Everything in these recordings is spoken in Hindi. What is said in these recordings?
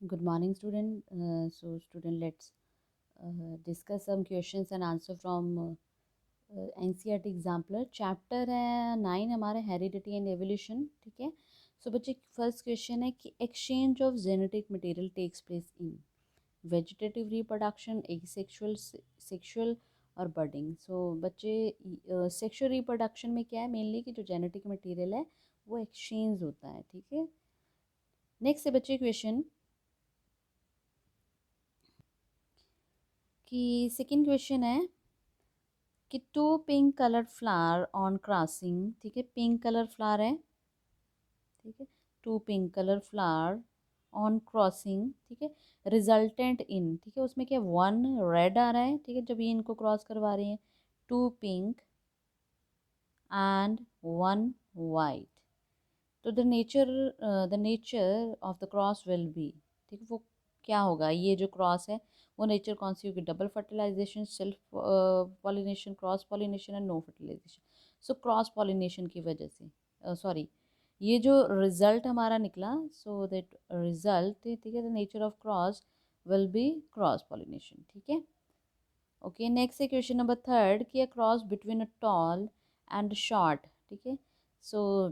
Good morning, student. Student, let's discuss some questions and answer from NCERT exemplar. Chapter है 9 हमारा हेरिडिटी एंड एवोल्यूशन. ठीक है. सो बच्चे फर्स्ट क्वेश्चन है कि exchange of genetic material takes place in vegetative reproduction, sexual sexual और बर्डिंग. सो बच्चे सेक्सुअल रिप्रोडक्शन में क्या है मेनली कि जो जेनेटिक मटेरियल है वो एक्सचेंज होता है. ठीक है. नेक्स्ट है बच्चे क्वेश्चन कि सेकेंड क्वेश्चन है कि two pink colour flower on crossing. ठीक है. पिंक कलर फ्लावर है. ठीक है. Two pink colour flower on crossing. ठीक है. Resultant in. ठीक है. उसमें क्या वन रेड आ रहा है. ठीक है. जब ये इनको क्रॉस करवा रहे हैं two pink and one white. तो the nature of the cross will be. ठीक है. वो क्या होगा ये जो क्रॉस है वो नेचर कौन सी होगी. Double fertilization, self pollination, cross pollination and no fertilization. So cross pollination की वजह से सॉरी ये जो रिजल्ट हमारा निकला. So that result. ठीक है. The nature of cross will be cross pollination. ठीक है. ओके. नेक्स्ट है क्वेश्चन नंबर थर्ड कि a cross between a tall and short. ठीक है. So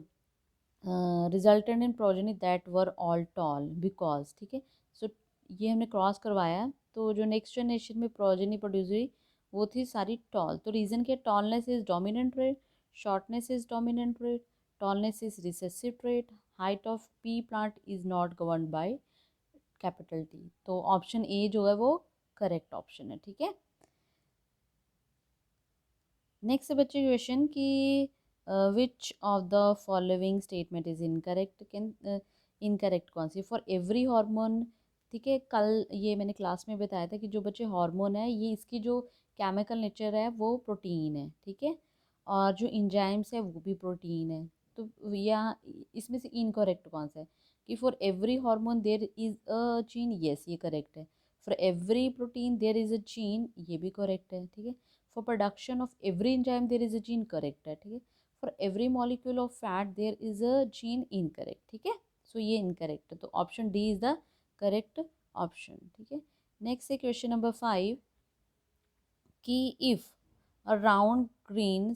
resultant in progeny that were all tall because. ठीक है. सो ये हमने क्रॉस करवाया तो जो नेक्स्ट जनरेशन में प्रोजेनी प्रोड्यूस हुई वो थी सारी टॉल. तो रीज़न क्या. Tallness is dominant trait, shortness is dominant trait, tallness is recessive trait, height of P plant is not govern by capital T. तो ऑप्शन ए जो है वो करेक्ट ऑप्शन है. ठीक है. नेक्स्ट बच्चे क्वेश्चन कि which of the following statement is incorrect. Can incorrect कौन सी. For every hormone. ठीक है. कल ये मैंने क्लास में बताया था कि जो बच्चे हार्मोन है ये इसकी जो केमिकल नेचर है वो प्रोटीन है. ठीक है. और जो इंजाइम्स है वो भी प्रोटीन है. तो यहाँ इसमें से इनकरेक्ट कौन सा है कि for every hormone there is a gene. Yes ये करेक्ट है. For every protein there is a gene. ये भी करेक्ट है. ठीक है. For production of every enzyme there is a gene. Correct है. ठीक है. For every molecule of fat there is a gene. Incorrect. ठीक है. सो ये इनकरेक्ट है. तो option D is the correct option. ठीक है. नेक्स्ट है क्वेश्चन नंबर 5 कि if a round green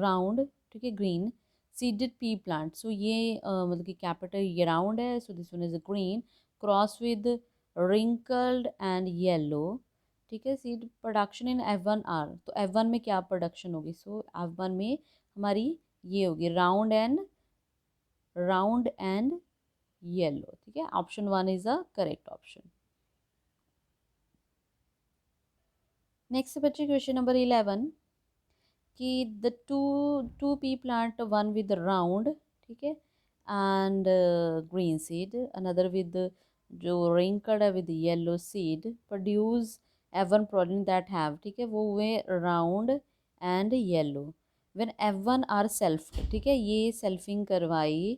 round. ठीक है. Green seeded pea plant. So ये मतलब कि कैपिटल ये राउंड है. So this one is a green cross with wrinkled and yellow. ठीक है. Seed production in F1R. तो F1 में क्या प्रोडक्शन होगी. सो F1 में हमारी ये होगी राउंड एंड येलो. ठीक है. Option one is the correct option. Next बच्चे क्वेश्चन नंबर 11 कि the two pea plant one with round. ठीक है. And green seed another with जो रिंकल्ड है with yellow seed produce F1 protein that have. ठीक है. वो हुए round and yellow. When F1 are self. ठीक है. ये सेल्फिंग करवाई.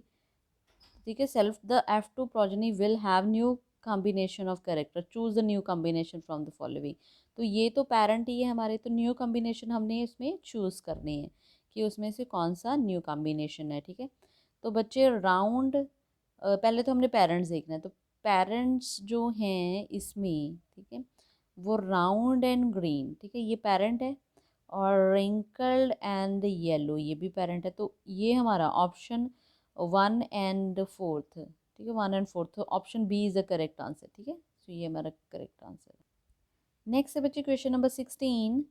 ठीक है. Self the F2 progeny will have new combination of character. Choose the new combination from the following. तो ये तो पेरेंट ही है हमारे. तो न्यू कॉम्बिनेशन हमने इसमें चूज़ करनी है कि उसमें से कौन सा न्यू कॉम्बिनेशन है. ठीक है. तो बच्चे राउंड पहले तो हमने पेरेंट्स देखना है. तो पेरेंट्स जो हैं इसमें. ठीक है. वो राउंड एंड ग्रीन. ठीक है. ये पेरेंट है. और रिंकल्ड एंड येलो ये भी पेरेंट है. तो ये हमारा ऑप्शन वन एंड फोर्थ. ठीक है. One and fourth. Option B is the correct answer. ठीक है. तो ये हमारा करेक्ट आंसर है. नेक्स्ट है बच्चे क्वेश्चन नंबर 16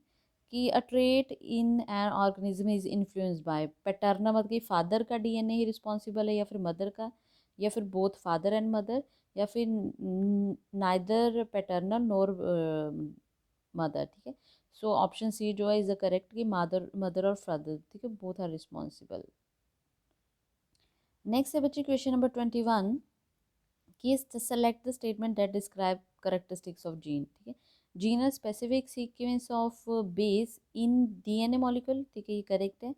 कि अ trait in an organism is influenced by paternal. मतलब कि फादर का डीएनए ही रिस्पॉन्सिबल है या फिर मदर का या फिर बोथ फादर एंड मदर या फिर नाइदर पैटर्नल नोर मदर. ठीक है. सो ऑप्शन सी जो है इज द करेक्ट कि मदर मदर और फादर. ठीक है. Both are responsible. नेक्स्ट है बच्चे क्वेश्चन नंबर 21 कि select the statement that describe characteristics of gene. ठीक है. Gene a specific sequence of base in DNA molecule. ठीक है. ये करेक्ट है.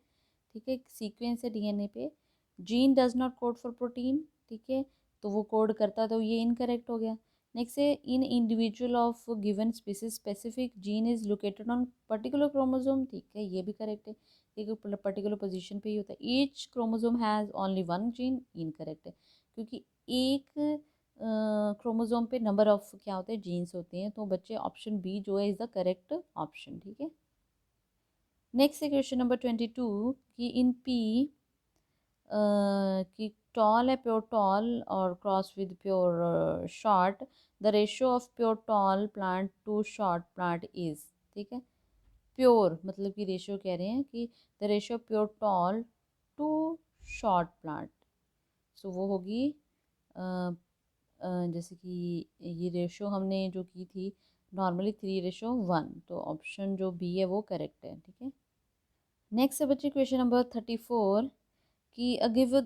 ठीक है. सीक्वेंस है डीएनए पे. Gene does not code for protein. ठीक है. तो वो कोड करता तो ये इनकरेक्ट हो गया. नेक्स्ट है in individual of given species specific gene is located on particular chromosome. ठीक है. ये भी करेक्ट है. एक पर्टिकुलर पोजीशन पे ही होता है. Each chromosome has only one gene. Incorrect है क्योंकि एक क्रोमोसोम पे नंबर ऑफ क्या होते हैं, जीन्स होते हैं। तो बच्चे ऑप्शन बी जो है इज़ द करेक्ट ऑप्शन, ठीक है। नेक्स्ट है क्वेश्चन नंबर 22 कि इन पी कि टॉल है प्योर टॉल और cross with pure short, the ratio of pure tall plant to short plant is, ठीक है। प्योर मतलब कि रेशियो कह रहे हैं कि the ratio pure tall to short plant, so वो होगी जैसे कि ये रेशियो हमने जो की थी नॉर्मली 3:1, तो ऑप्शन जो बी है वो करेक्ट है, ठीक है। नेक्स्ट है बच्चे क्वेश्चन नंबर 34 कि give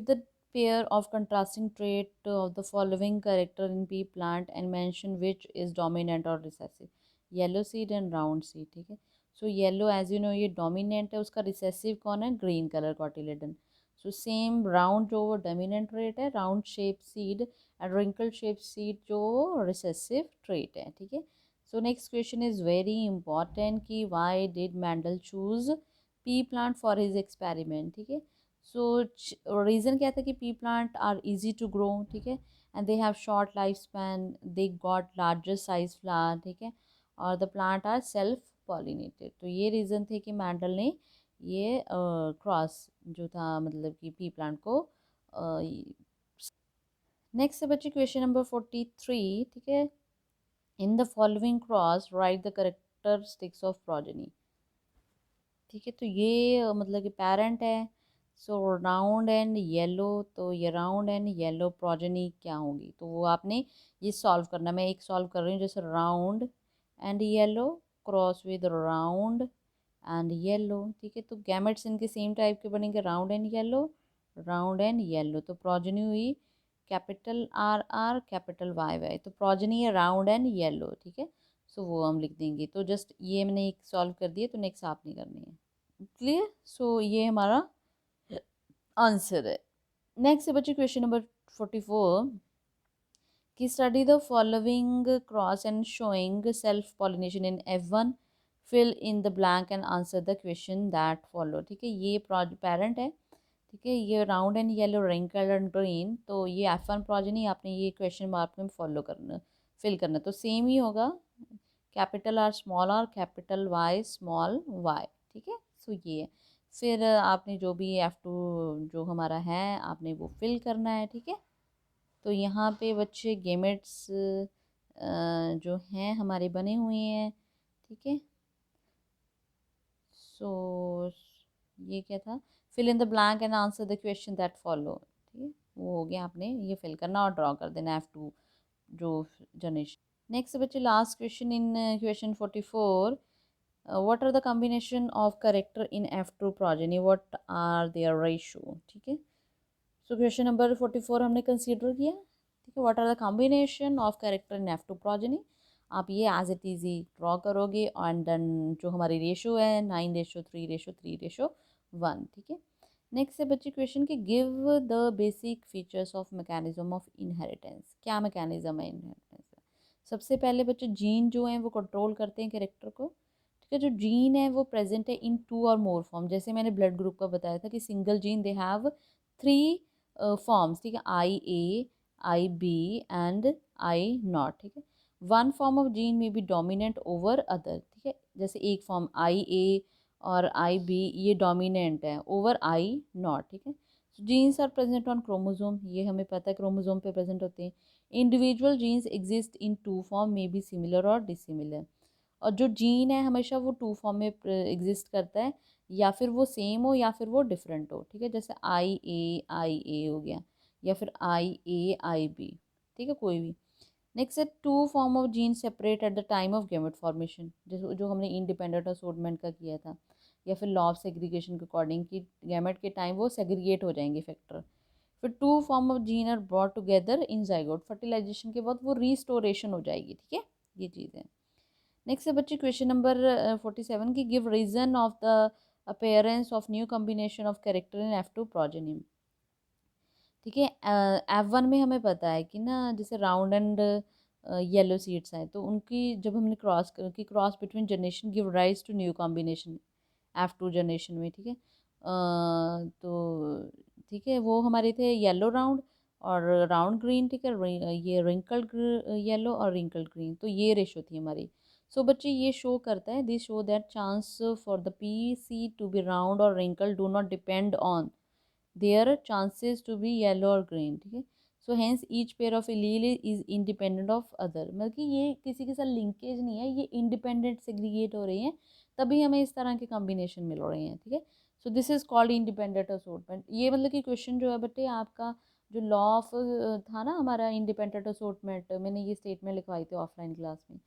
the pair of contrasting trait of the following character in pea plant and mention which is dominant और recessive, yellow seed and round seed, ठीक है। So yellow as you know ये डोमिनेंट है, उसका रिसेसिव कौन है, green colour cotyledon. So same round जो वो डोमिनेंट ट्रेट है, round shape seed and wrinkle shape seed जो रिसेसिव ट्रेट है, ठीक है। So next question is very important कि why did Mendel choose pea plant for his experiment, ठीक है। सो रीज़न क्या था कि pea plant are easy to grow, ठीक है, and they have short life span, they got larger size flower, ठीक है, और the plant are self pollinated. तो ये रीज़न थे कि मैंडल ने ये क्रॉस जो था मतलब कि पी प्लांट को। नेक्स्ट है बच्चे क्वेश्चन नंबर 43, ठीक है। In the following cross right the characteristics of progeny, ठीक है। तो ये मतलब कि पेरेंट है, सो राउंड एंड येलो, तो ये राउंड एंड येलो प्रोजेनी क्या होंगी, तो वो आपने ये सॉल्व करना। मैं एक सॉल्व कर रही हूँ, जैसे round and yellow cross with round and yellow, ठीक है। तो गैमेट्स इनके सेम टाइप के बनेंगे, round and yellow, round and yellow. तो प्रोजेनी हुई capital R R capital Y Y, तो प्रोजेनी है राउंड एंड येलो, ठीक है। सो वो हम लिख देंगे। तो जस्ट ये मैंने एक सॉल्व कर दिया, तो नेक्स्ट आप नहीं करनी है, क्लियर। सो ये हमारा आंसर है। नेक्स्ट है बच्चे क्वेश्चन नंबर 44 कि study the following cross and showing self pollination in F1, fill in the blank and answer the question that follow, ठीक है। ये पेरेंट है, ठीक है, ये round and yellow wrinkle and green, तो ये F1 प्रोजेनी आपने ये क्वेश्चन मार्क में फॉलो करना, फिल करना, तो सेम ही होगा, capital R capital Y small Y, ठीक है। सो ये है। फिर आपने जो भी F2 जो हमारा है आपने वो फिल करना है, ठीक है। तो यहाँ पे बच्चे गेमेट्स जो हैं हमारे बने हुए हैं, ठीक है। सो ये क्या था, fill in the blank and answer the question that follow, ठीक है। वो हो गया, आपने ये फिल करना और ड्रॉ कर देना F2 जो जनरेशन। नेक्स्ट बच्चे last question in question 44, what are the combination of character in F2 progeny, what are their ratio, ठीक है। सो क्वेश्चन नंबर 44 हमने कंसीडर किया, ठीक है। What are the combination of character in F2 progeny, आप ये एज इट इजी ड्रॉ करोगे एंड देन जो हमारी रेशो है 9:3:3:1, ठीक है। नेक्स्ट है बच्चे क्वेश्चन कि give the basic features of mechanism of inheritance, क्या मैकेनिज्म है इनहेरिटेंस का। सबसे पहले बच्चे जीन जो हैं वो कंट्रोल करते हैं कैरेक्टर को, ठीक है। जो जीन है वो प्रेजेंट है इन 2 और मोर फॉर्म, जैसे मैंने ब्लड ग्रुप का बताया था कि single gene they have 3 forms, ठीक है, IA, IB एंड I0, ठीक है। वन फॉर्म ऑफ जीन में बी डोमिनेंट ओवर अदर, ठीक है, जैसे एक फॉर्म IA और IB ये डोमिनेंट है ओवर I0, ठीक है। Genes are present on chromosome, ये हमें पता है क्रोमोसोम पे प्रेजेंट होते हैं। Individual genes exist in 2 form, may be similar और डिसिमिलर, और जो जीन है हमेशा वो 2 फॉर्म में एग्जिस्ट करता है, या फिर वो सेम हो या फिर वो डिफरेंट हो, ठीक है, जैसे IA हो गया या फिर IA IB, ठीक है, कोई भी। नेक्स्ट है 2 form of gene separate at the time of gamete formation, जैसे जो हमने इंडिपेंडेंट असोर्टमेंट का किया था, या फिर लॉ ऑफ सेग्रीगेशन के अकॉर्डिंग कि गैमेट के टाइम वो सेग्रीगेट हो जाएंगे फैक्टर। फिर 2 form of gene are brought together in zygote, fertilization के बाद वो रिस्टोरेशन हो जाएगी, ठीक है, ये चीज़ है। नेक्स्ट है बच्चे क्वेश्चन नंबर 47 की give reason of the appearance of new combination of character in F2 progeny, ठीक है। F1 में हमें पता है कि ना जैसे राउंड एंड येलो सीड्स हैं, तो उनकी जब हमने cross between generation give rise to new combination F2 generation में, ठीक है। तो ठीक है वो हमारे थे येलो राउंड, और राउंड ग्रीन, ठीक है, ये रिंकल्ड येलो और रिंकल्ड ग्रीन, तो ये रेशो थी हमारी। सो बच्चे ये शो करता है, this show that chance for the pea seed to be round और wrinkled do not depend on their chances to be yellow और ग्रीन, ठीक है। So hence each pair of allele is independent of other, मतलब कि ये किसी के साथ लिंकेज नहीं है, ये इंडिपेंडेंट सेग्रीगेट हो रही हैं, तभी हमें इस तरह के कॉम्बिनेशन मिल रहे हैं, ठीक है। So this is called independent assortment. ये मतलब कि क्वेश्चन जो है बेटे आपका जो लॉ ऑफ था ना हमारा इंडिपेंडेंट असोर्टमेंट, मैंने ये स्टेटमेंट लिखवाई थी ऑफलाइन क्लास में,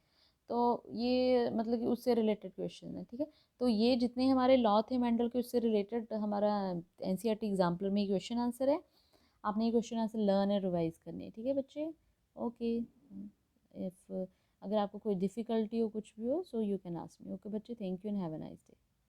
तो ये मतलब कि उससे रिलेटेड क्वेश्चन है, ठीक है। तो ये जितने हमारे लॉ थे मेंडल के उससे रिलेटेड हमारा एनसीईआरटी एग्जाम्पल में क्वेश्चन आंसर है। आपने ये question answer learn and revise करने हैं, ठीक है बच्चे। ओके, इफ अगर आपको कोई डिफ़िकल्टी हो कुछ भी हो, so you can ask me. Okay बच्चे, thank you and have a nice day.